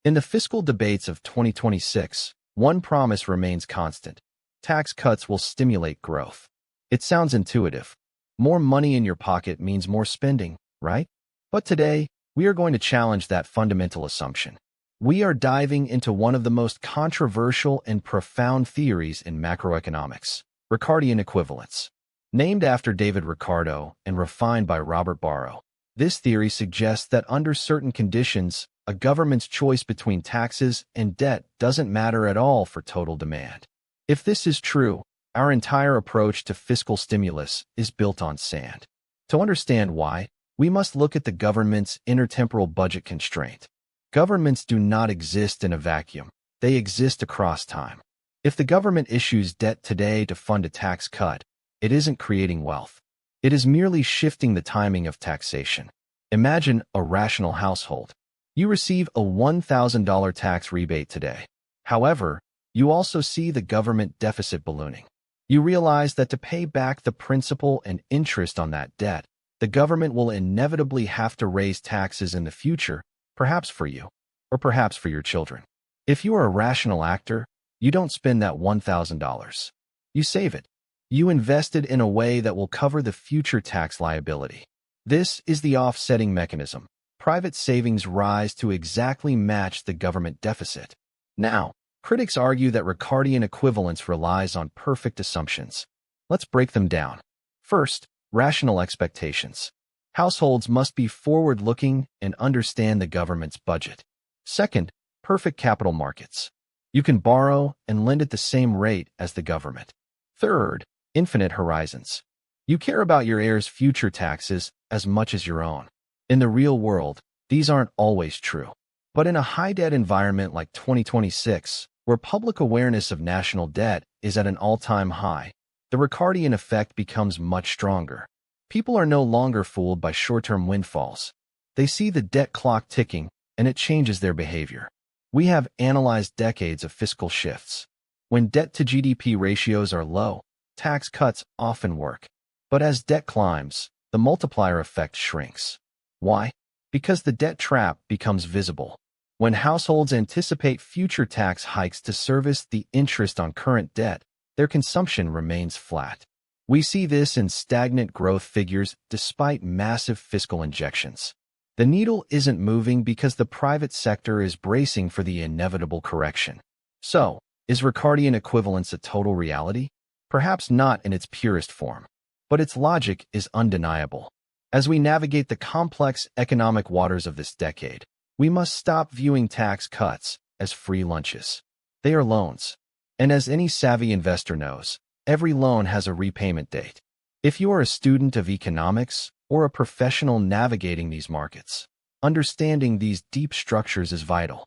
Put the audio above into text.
In the fiscal debates of 2026, one promise remains constant. Tax cuts will stimulate growth. It sounds intuitive. More money in your pocket means more spending, right? But today, we are going to challenge that fundamental assumption. We are diving into one of the most controversial and profound theories in macroeconomics, Ricardian Equivalence. Named after David Ricardo and refined by Robert Barro, this theory suggests that under certain conditions, a government's choice between taxes and debt doesn't matter at all for total demand. If this is true, our entire approach to fiscal stimulus is built on sand. To understand why, we must look at the government's intertemporal budget constraint. Governments do not exist in a vacuum. They exist across time. If the government issues debt today to fund a tax cut, it isn't creating wealth. It is merely shifting the timing of taxation. Imagine a rational household. You receive a $1,000 tax rebate today. However, you also see the government deficit ballooning. You realize that to pay back the principal and interest on that debt, the government will inevitably have to raise taxes in the future, perhaps for you, or perhaps for your children. If you are a rational actor, you don't spend that $1,000. You save it. You invest it in a way that will cover the future tax liability. This is the offsetting mechanism. Private savings rise to exactly match the government deficit. Now, critics argue that Ricardian equivalence relies on perfect assumptions. Let's break them down. First, rational expectations. Households must be forward-looking and understand the government's budget. Second, perfect capital markets. You can borrow and lend at the same rate as the government. Third, infinite horizons. You care about your heirs' future taxes as much as your own. In the real world, these aren't always true. But in a high-debt environment like 2026, where public awareness of national debt is at an all-time high, the Ricardian effect becomes much stronger. People are no longer fooled by short-term windfalls. They see the debt clock ticking, and it changes their behavior. We have analyzed decades of fiscal shifts. When debt-to-GDP ratios are low, tax cuts often work. But as debt climbs, the multiplier effect shrinks. Why? Because the debt trap becomes visible. When households anticipate future tax hikes to service the interest on current debt, their consumption remains flat. We see this in stagnant growth figures despite massive fiscal injections. The needle isn't moving because the private sector is bracing for the inevitable correction. So, is Ricardian equivalence a total reality? Perhaps not in its purest form, but its logic is undeniable. As we navigate the complex economic waters of this decade, we must stop viewing tax cuts as free lunches. They are loans. And as any savvy investor knows, every loan has a repayment date. If you are a student of economics or a professional navigating these markets, understanding these deep structures is vital.